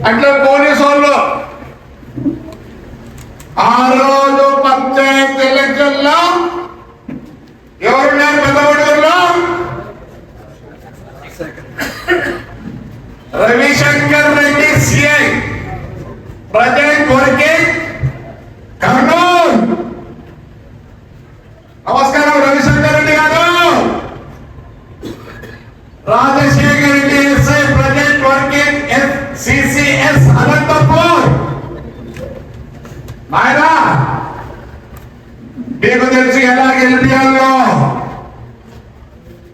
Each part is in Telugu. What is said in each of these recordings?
అట్లా పోలీసు వాళ్ళు ఆ రోజు పంచాయతీ ఎలక్షన్ లో ఎవరున్నారు? పెద్దవాడూరులో Ravishankar Reddy CI, present working Kurnool. నమస్కారం రవిశంకర్ రెడ్డి గారు. Rajasekhar Reddy SI, present working CCS Anantapur. ఆయన మీకు తెలిసి ఎలా గెలిపియాలో,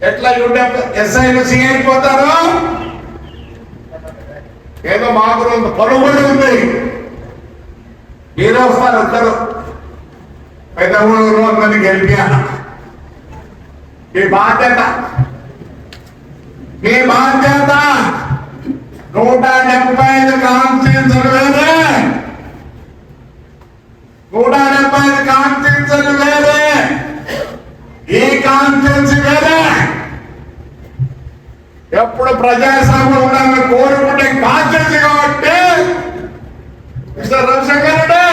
ఎట్లా యూట్యూబ్ ఎస్ఐలు సిఐ పోతారు. ఏదో మాకు పలుబడి ఉంది, మీరు వస్తారు అందరూ. పెద్ద ఊళ్ళో అందరినీ గెలిపియా. మీ బాధ్యత, మీ బాధ్యత. 175 కాన్స్టిట్యూన్సీలు వేరే, 175 కాన్స్టిట్యూన్సీలు వేరే, ఈ కాన్స్టిట్యూన్సీ వేరే. ఎప్పుడు ప్రజాస్వామ్యం ఉండాలని కోరుకుంటే కాన్స్టిట్యూన్సీ కాబట్టి మిస్టర్ రవిశంకర్ రెడ్డి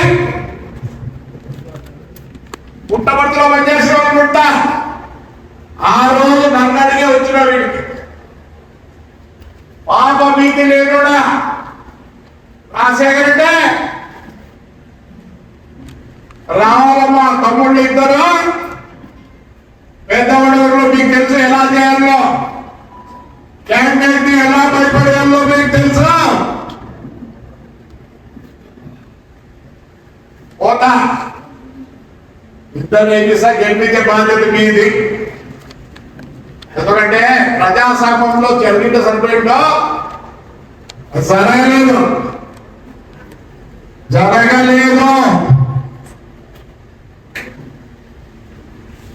పుట్టబడుతులో పనిచేసిన అనుకుంటా. ఆ రోజు నన్ను అడిగే వచ్చిన వీడికి పాప మీకు లేకుండా రాజశేఖర్ రెడ్డి రావాలమ్మ తమ్ముళ్ళు ఇద్దరు పెద్దవాడూరులో మీకు తెలుసు ఎలా చేయాలో, క్యాండిడేట్ ని ఎలా భయపడేయాలో మీకు తెలుసా? పోతా ఇద్దరు ఏం చేసా గెలిపించే బాధ్యత మీది. ఎందుకంటే ప్రజాస్వామ్యంలో జరిగిన సరిపోయిందో జరగలేదు, జరగలేదు.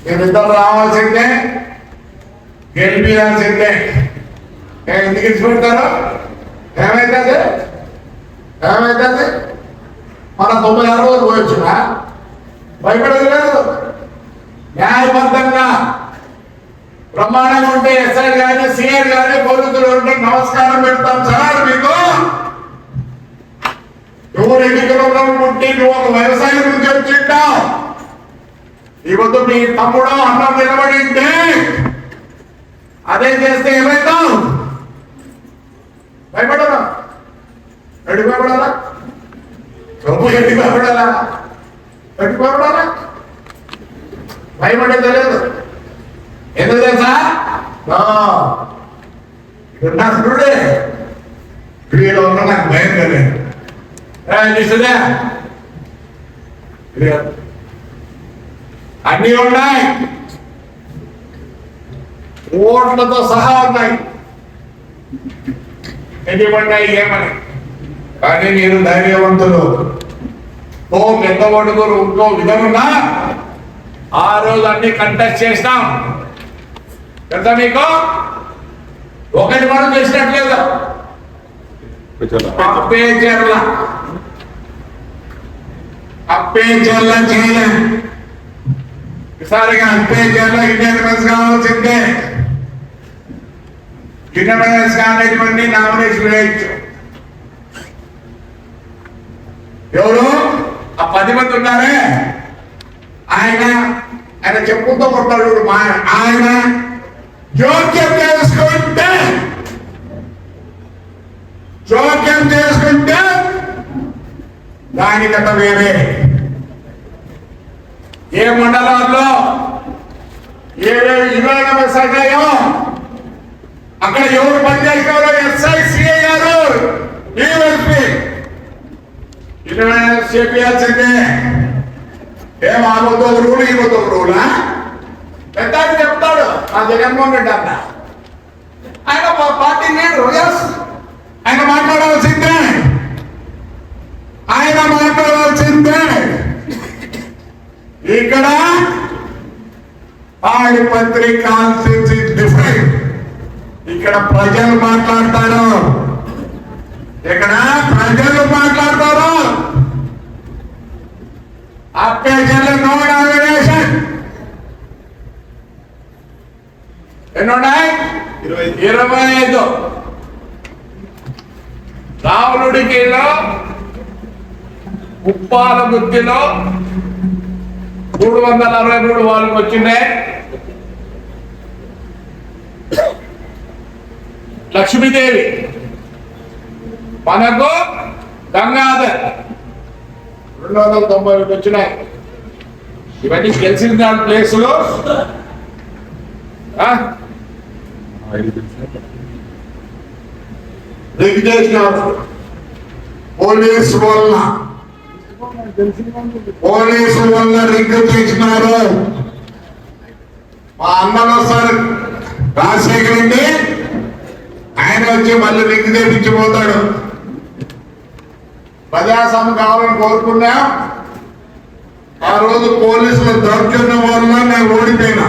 మీరిద్దరు రావాల్సిందే, గెలిపించాల్సిందే. ఎందుకు ఇచ్చిపెడతారు? ఏమైతుంది? ఏమైతుంది? మన 96 రోజులు పోయొచ్చునా? భయపడేది లేదు. న్యాయబద్ధంగా బ్రహ్మాండంగా ఉంటే ఎస్ఐ కానీ సిఐ కానీ పోలీసులు ఉంటే నమస్కారం పెడతాం సార్ మీకు. ఎవరు ఎన్నికలలో ఉంటే నువ్వు ఒక వ్యవసాయం నుంచి వచ్చింటావు, ఇవద్దు మీ తమ్ముడు అన్నం నిలబడి ఉంటే అదే చేస్తే ఏమైతావు? భయపడరా? ఎడి భయపడాలా? చొప్పు ఎడి భయపడాలా? ఎడి భయపడాలా? భయపడే తెలియదు. ఎందుకు తెలుసా? నా చూడే క్రియలో ఉన్న నాకు భయం తెలియదు. అన్నీ ఉన్నాయి, ఓట్లతో సహా ఉన్నాయి. ఎన్ని పడ్డాయి ఏమని. కానీ మీరు ధైర్యవంతులు. ఓ పెద్ద ఒడుగురు ఇంకో విధమున్నా ఆ రోజు అన్ని కంటెస్ట్ చేసినాం కదా. మీకు ఒకటి మనం చేసినట్లేదు. అప్పేచర్ల చేయలే. ఈసారిగా అప్పేచర్ల ఇండిపెండెన్స్ కావాల్సిందే. ఇండిపెండెన్స్ కానిటువంటి నామినేషన్ వేయచ్చు. ఎవరు ఆ 10 మంది ఉన్నారే, ఆయన చెప్పుతో కొట్టాడు. ఆయన జోక్యం చేసుకుంటే దాని కథ వేరే. ఏ మండలాల్లో ఇవాళ సగాయో అక్కడ ఎవరు పనిచేస్తారో ఎస్ఐ సిఐ గారు చేయాల్సిందే. ఏమాగొద్దు ఒక రూలు ఇవ్వద్దు ఒక రూలా పెద్ద చెప్తాడు ఆ జగన్మోహన్ రెడ్డి అన్న. ఆయన పార్టీ లీడర్, ఆయన మాట్లాడాల్సిందే, ఆయన మాట్లాడాల్సిందే. ఇక్కడ తాడిపత్రి కాన్స్టిట్యూన్సీ డిఫరెంట్. ఇక్కడ ప్రజలు మాట్లాడతారు, ఇక్కడ ప్రజలు మాట్లాడతారు. అప్పేజల్ నో నామినేషన్ ఎన్నున్నాయి? 25. రావులుడికిలో ఉప్పాల గుత్తిలో 363 వాళ్ళకి వచ్చినాయి. లక్ష్మీదేవి మనకు గంగాధర్ 291 వచ్చినాయి. ఇవన్నీ గెలిచిన దాని ప్లేసులు పోలీసు వల్ల రిగ్గు చేసినారు. మా అన్నలో సార్ రాజశేఖర్ రెడ్డి ఆయన వచ్చి మళ్ళీ రిగ్గు చేపించిపోతాడు. ప్రజాస్వామ్యం కావాలని కోరుకున్నా. ఆ రోజు పోలీసుల దౌర్జన్యం వల్ల నేను ఓడిపోయినా.